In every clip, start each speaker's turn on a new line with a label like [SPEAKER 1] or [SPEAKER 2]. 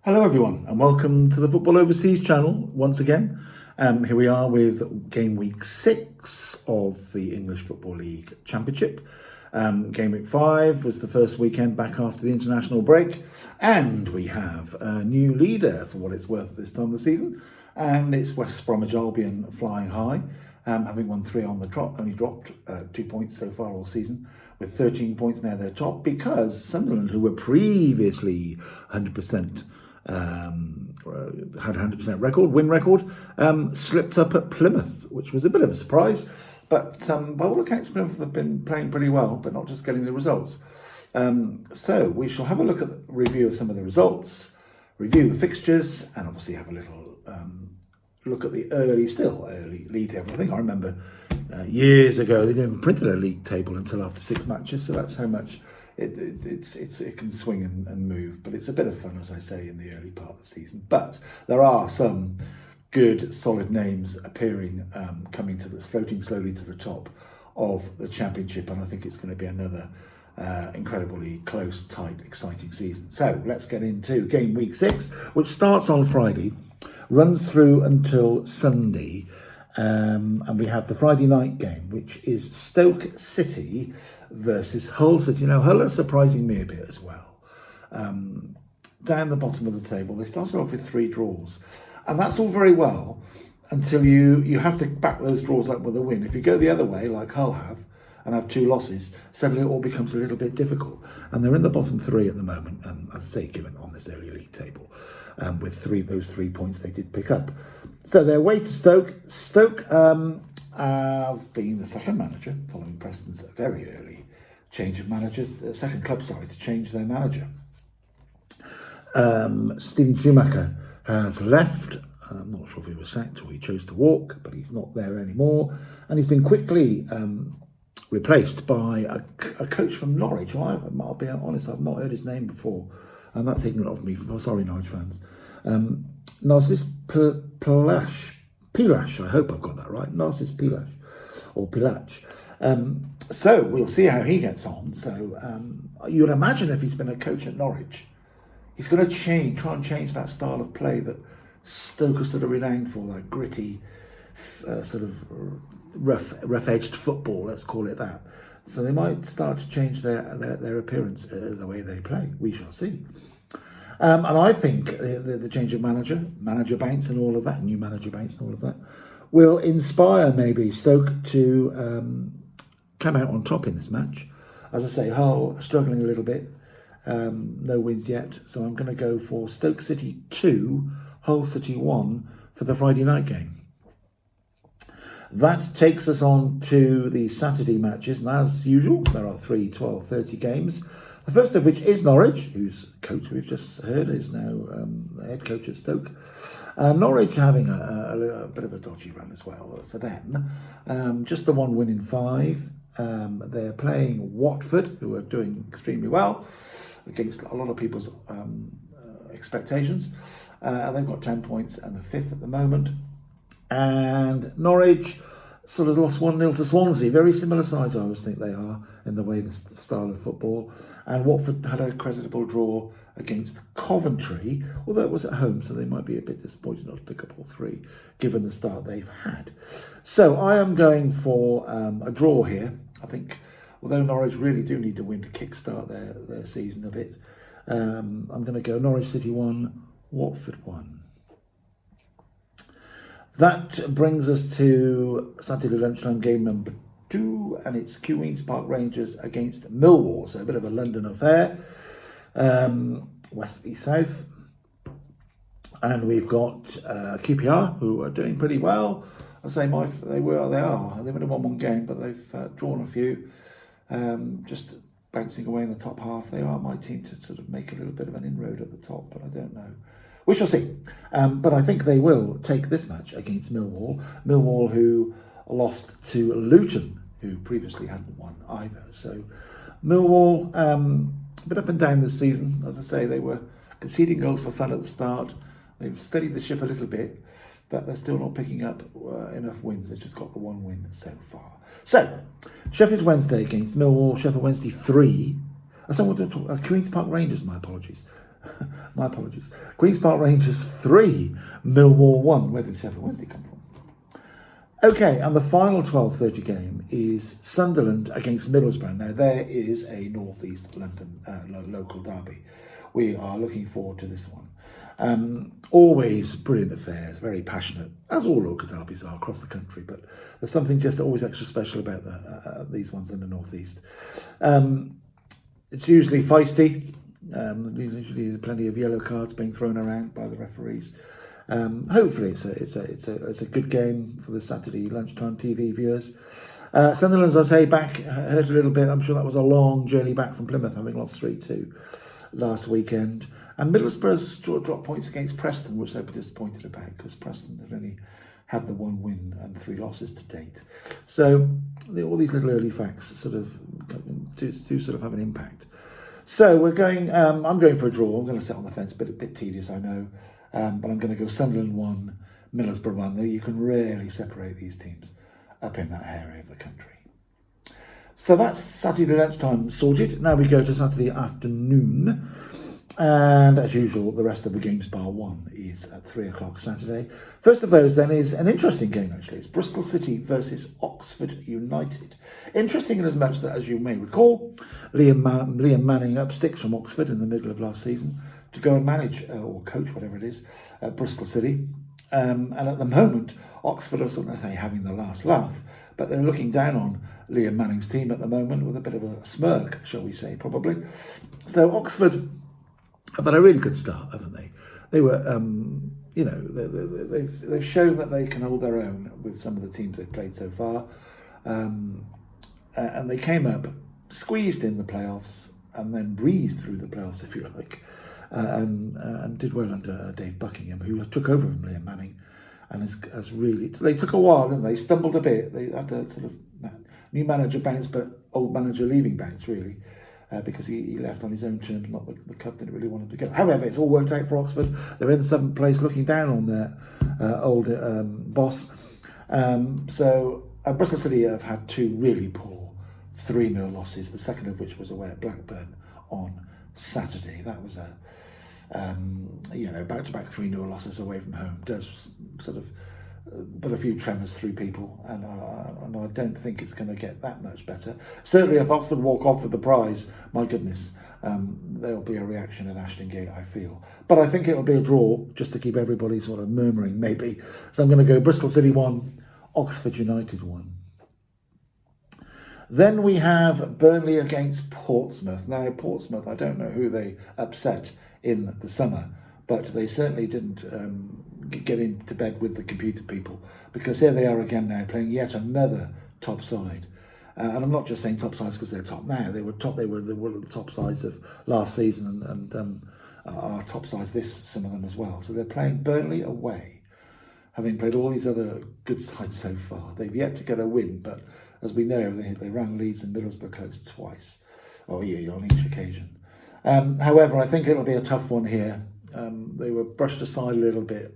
[SPEAKER 1] Hello everyone and welcome to the Football Overseas channel once again. Here we are with Game Week 6 of the English Football League Championship. Game Week 5 was the first weekend back after the international break, and we have a new leader for what it's worth at this time of the season, and it's West Bromwich Albion flying high, having won 3 on the trot, only dropped 2 points so far all season, with 13 points now they're top, because Sunderland, who were previously 100% had a 100% win record, slipped up at Plymouth, which was a bit of a surprise. But by all accounts, Plymouth have been playing pretty well, but not just getting the results. So we shall have a look at the review of some of the results, review the fixtures, and obviously have a little look at the early league table. I think I remember years ago they didn't even print a league table until after 6 matches, so that's how much it can swing and move. But it's a bit of fun, as I say, in the early part of the season. But there are some good solid names appearing, floating slowly to the top of the Championship, and I think it's going to be another incredibly close, tight, exciting season. So let's get into Game Week 6, which starts on Friday, runs through until Sunday, and we have the Friday night game, which is Stoke City versus Hull City. Now, Hull are surprising me a bit as well. Down the bottom of the table, they started off with 3 draws. And that's all very well until you have to back those draws up with a win. If you go the other way, like Hull have, and have 2 losses, suddenly it all becomes a little bit difficult. And they're in the bottom 3 at the moment, as I say, given on this early league table, with those 3 points they did pick up. So their way to Stoke. Stoke have been the second manager, following Preston's very early change of manager, second club, to change their manager. Steven Schumacher has left. I'm not sure if he was sacked or he chose to walk, but he's not there anymore. And he's been quickly replaced by a coach from Norwich. I'll be honest, I've not heard his name before, and that's ignorant of me. Sorry, Norwich fans. Narcis Pilash, I hope I've got that right. Narcis Pilash, or Pilach. So we'll see how he gets on. So you'd imagine if he's been a coach at Norwich, he's going to try and change that style of play that Stoke are sort of renowned for, that gritty, sort of rough-edged football, let's call it that. So they might start to change their appearance, the way they play. We shall see. And I think the change of manager bounce and all of that, new manager bounce and all of that, will inspire maybe Stoke to come out on top in this match. As I say, Hull struggling a little bit. No wins yet, so I'm going to go for Stoke City 2, Hull City 1 for the Friday night game. That takes us on to the Saturday matches, and as usual, there are 3 12:30 games. The first of which is Norwich, whose coach we've just heard is now the head coach at Stoke. Norwich having a bit of a dodgy run as well for them. Just the 1 win in 5. They're playing Watford, who are doing extremely well against a lot of people's expectations. They've got 10 points and the 5th at the moment. And Norwich sort of lost 1-0 to Swansea. Very similar sides, I always think they are, in the way, the style of football. And Watford had a creditable draw against Coventry, although it was at home, so they might be a bit disappointed not to pick up all 3, given the start they've had. So I am going for a draw here. I think, although Norwich really do need to win to kickstart their season a bit, I'm going to go Norwich City 1, Watford 1. That brings us to Saturday lunchtime game number 2, and it's Queen's Park Rangers against Millwall, so a bit of a London affair, west v south. And we've got QPR, who are doing pretty well. I say they are. They've only won 1 game, but they've drawn a few. Just bouncing away in the top half. They are my team to sort of make a little bit of an inroad at the top, but I don't know. We shall see. But I think they will take this match against Millwall. Millwall, who lost to Luton, who previously hadn't won either. So Millwall, a bit up and down this season. As I say, they were conceding goals for fun at the start. They've steadied the ship a little bit, but they're still not picking up enough wins. They've just got the 1 win so far. So, Sheffield Wednesday against Millwall. Sheffield Wednesday 3. I want to talk Queen's Park Rangers, my apologies. My apologies. Queen's Park Rangers 3, Millwall 1. Where did Sheffield Wednesday come from? Okay, and the final 12:30 game is Sunderland against Middlesbrough. Now, there is a North East London local derby. We are looking forward to this one. Always brilliant affairs, very passionate, as all local derbies are across the country, but there's something just always extra special about these ones in the North East. It's usually feisty. Usually there's plenty of yellow cards being thrown around by the referees. Hopefully it's a good game for the Saturday lunchtime TV viewers. Sunderland, as I say, back hurt a little bit. I'm sure that was a long journey back from Plymouth, having lost 3-2 last weekend. And Middlesbrough's dropped points against Preston, which they were disappointed about, because Preston had only had the 1 win and 3 losses to date. So all these little early facts sort of do sort of have an impact. So we're going. I'm going for a draw. I'm going to sit on the fence, but a bit tedious, I know. But I'm going to go Sunderland 1, Middlesbrough 1. You can really separate these teams up in that area of the country. So that's Saturday lunchtime sorted. Now we go to Saturday afternoon. And as usual, the rest of the games bar one is at 3 o'clock Saturday. First of those then is an interesting game actually. It's Bristol City versus Oxford United. Interesting in as much that, as you may recall, Liam Manning up sticks from Oxford in the middle of last season to go and manage, or coach, whatever it is, at Bristol City. And at the moment, Oxford are sort of having the last laugh, but they're looking down on Liam Manning's team at the moment with a bit of a smirk, shall we say, probably. So Oxford have had a really good start, haven't they? They were, they've shown that they can hold their own with some of the teams they've played so far, and they came up, squeezed in the playoffs, and then breezed through the playoffs, if you like, and did well under Dave Buckingham, who took over from Liam Manning, and has really. They took a while, didn't they? Stumbled a bit. They had a sort of new manager bounce, but old manager leaving bounce, really. Because he left on his own terms, not the club didn't really want him to go. However, it's all worked out for Oxford. They're in 7th place, looking down on their old boss. So Bristol City have had 2 really poor 3-0 losses, the second of which was away at Blackburn on Saturday. That was a back-to-back 3-0 losses away from home does sort of put a few tremors through people, and I don't think it's going to get that much better. Certainly if Oxford walk off with the prize, my goodness, there'll be a reaction at Ashton Gate, I feel. But I think it'll be a draw, just to keep everybody sort of murmuring, maybe. So I'm going to go Bristol City 1, Oxford United 1. Then we have Burnley against Portsmouth. Now, Portsmouth, I don't know who they upset in the summer, but they certainly didn't get into bed with the computer people, because here they are again now playing yet another top side. And I'm not just saying top sides because they're top now. They were top. They were one of the top sides of last season, and are top sides this. Some of them as well. So they're playing Burnley away, having played all these other good sides so far. They've yet to get a win, but as we know, they ran Leeds and Middlesbrough close twice, on each occasion. However, I think it'll be a tough one here. They were brushed aside a little bit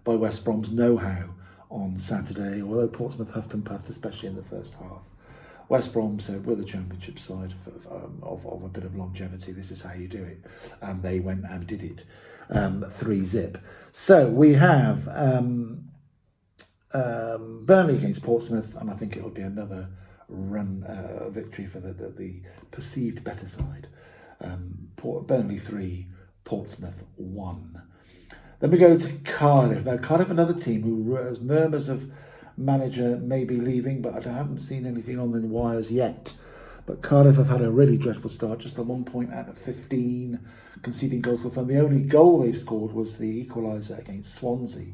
[SPEAKER 1] by West Brom's know-how on Saturday, although Portsmouth huffed and puffed, especially in the first half. West Brom said, we're the Championship side of a bit of longevity, this is how you do it. And they went and did it, 3-0. So we have Burnley against Portsmouth, and I think it'll be another run victory for the perceived better side. Burnley 3, Portsmouth 1. Then we go to Cardiff. Now, Cardiff, another team who has murmurs of manager maybe leaving, but I haven't seen anything on the wires yet. But Cardiff have had a really dreadful start, just a 1 point out of 15, conceding goals for fun. The only goal they've scored was the equaliser against Swansea.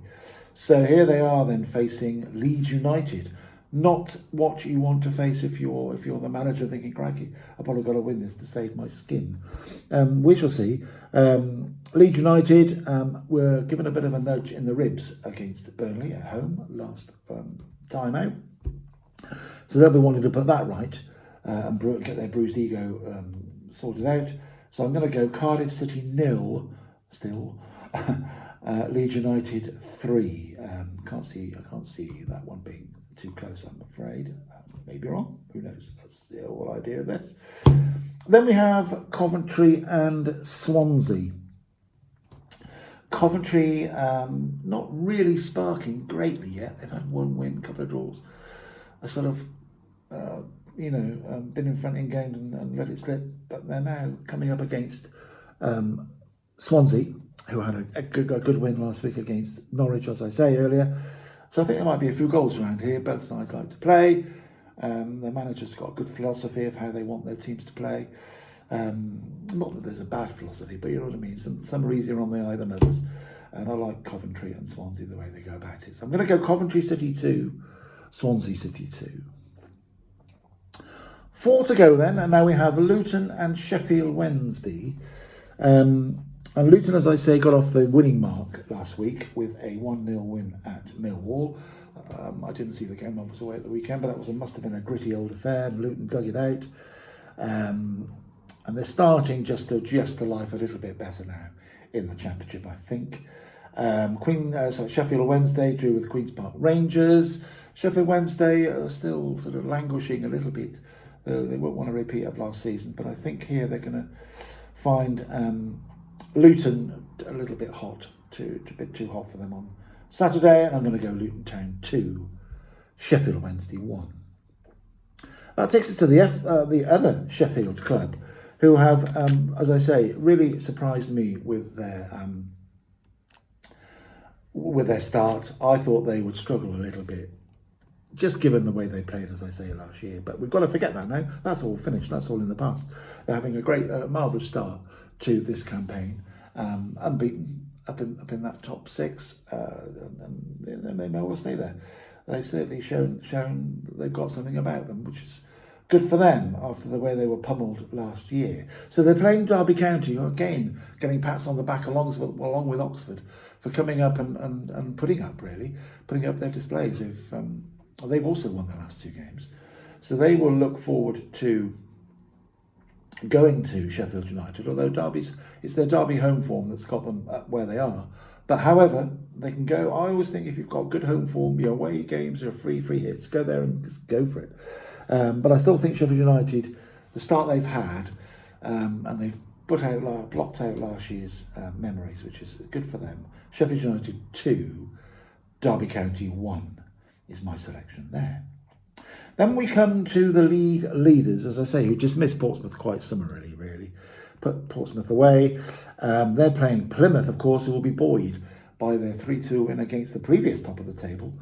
[SPEAKER 1] So here they are then facing Leeds United. Not what you want to face if you're the manager thinking, crikey, I've probably got to win this to save my skin. We shall see. Leeds United were given a bit of a nudge in the ribs against Burnley at home last time out. So they'll be wanting to put that right and get their bruised ego sorted out. So I'm going to go Cardiff City 0 still. Leeds United 3. I can't see that one being too close, I'm afraid. Maybe wrong. Who knows? That's the whole idea of this. Then we have Coventry and Swansea. Coventry, not really sparking greatly yet. They've had one win, a couple of draws. A sort of, been in front in games and let it slip. But they're now coming up against Swansea, who had a good win last week against Norwich, as I say earlier. So I think there might be a few goals around here. Both sides like to play. The manager's got a good philosophy of how they want their teams to play. Not that there's a bad philosophy, but you know what I mean. Some are easier on the eye than others. And I like Coventry and Swansea the way they go about it. So I'm going to go Coventry City 2, Swansea City 2. 4 to go then, and now we have Luton and Sheffield Wednesday. And Luton, as I say, got off the winning mark last week with a 1-0 win at Millwall. I didn't see the game, I was away at the weekend, but that must have been a gritty old affair. Luton dug it out. And they're starting just to life a little bit better now in the Championship, I think. Sheffield Wednesday drew with Queen's Park Rangers. Sheffield Wednesday are still sort of languishing a little bit. They won't want to repeat of last season, but I think here they're going to find Luton a little bit hot, a bit too hot for them on Saturday, and I'm going to go Luton Town 2, Sheffield Wednesday 1. That takes us to the other Sheffield club, who have, as I say, really surprised me with their start. I thought they would struggle a little bit, just given the way they played, as I say, last year. But we've got to forget that now. That's all finished. That's all in the past. They're having a great, marvellous start to this campaign, unbeaten up in that top 6, and they may well stay there. They've certainly shown they've got something about them, which is good for them after the way they were pummeled last year. So they're playing Derby County, again getting pats on the back along with Oxford for coming up and putting up their displays. They've also won the last 2 games, so they will look forward to going to Sheffield United, although it's their Derby home form that's got them where they are. But however, they can go. I always think if you've got good home form, your away games are free hits. Go there and just go for it. But I still think Sheffield United, the start they've had, and they've blocked out last year's memories, which is good for them. Sheffield United 2, Derby County 1 is my selection there. Then we come to the league leaders, as I say, who dismissed Portsmouth quite summarily, really. Put Portsmouth away. They're playing Plymouth, of course, who will be buoyed by their 3-2 win against the previous top of the table,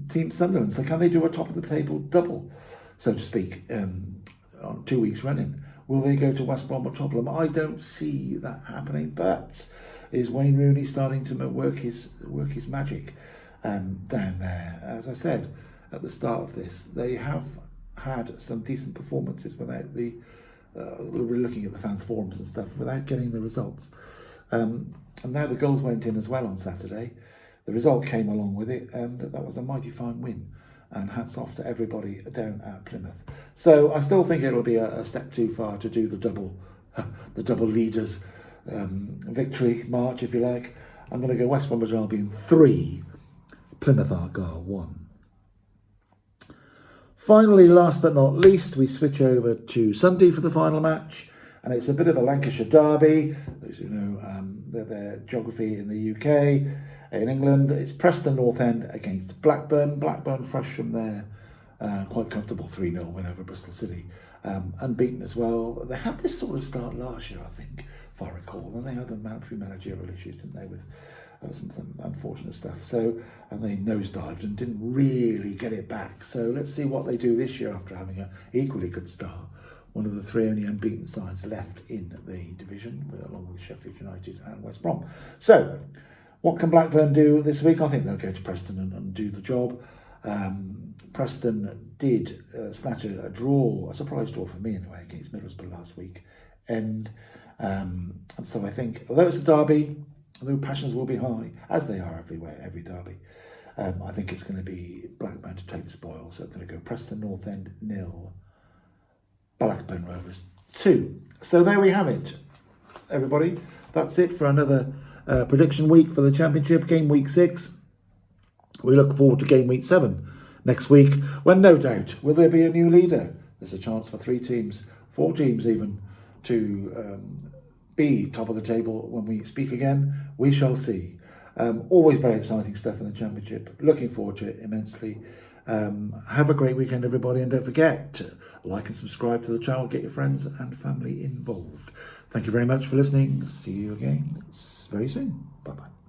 [SPEAKER 1] Team Sunderland. So can they do a top of the table double, so to speak, on 2 weeks running? Will they go to West Brom or Tottenham? I don't see that happening, but is Wayne Rooney starting to work his magic down there? As I said at the start of this, they have had some decent performances without we're looking at the fans' forums and stuff, without getting the results. And now the goals went in as well on Saturday. The result came along with it, and that was a mighty fine win. And hats off to everybody down at Plymouth. So I still think it'll be a step too far to do the double leaders victory march, if you like. I'm going to go West Bromwich Albion 3, Plymouth Argyle 1. Finally, last but not least, we switch over to Sunday for the final match, and it's a bit of a Lancashire derby. Those who know their geography in the UK, in England, it's Preston North End against Blackburn. Blackburn fresh from their quite comfortable 3-0 win over Bristol City, unbeaten as well. They had this sort of start last year, I think, if I recall. Then they had a few managerial issues, didn't they, with some unfortunate stuff. So, and they nosedived and didn't really get it back. So let's see what they do this year after having an equally good start. One of the 3 only unbeaten sides left in the division, along with Sheffield United and West Brom. So, what can Blackburn do this week? I think they'll go to Preston and do the job. Preston did snatch a draw, a surprise draw for me anyway, against Middlesbrough last week. And so I think, although it's a derby, although passions will be high, as they are everywhere, every derby, I think it's going to be Blackburn to take the spoil. So I'm going to go Preston North End 0, Blackburn Rovers 2. So there we have it, everybody. That's it for another prediction week for the Championship Game Week 6. We look forward to Game Week 7 next week, when no doubt will there be a new leader. There's a chance for 3 teams, 4 teams even, to be top of the table when we speak again. We shall see. Always very exciting stuff in the Championship. Looking forward to it immensely. Have a great weekend, everybody, and don't forget to like and subscribe to the channel. Get your friends and family involved. Thank you very much for listening. See you again very soon. Bye-bye.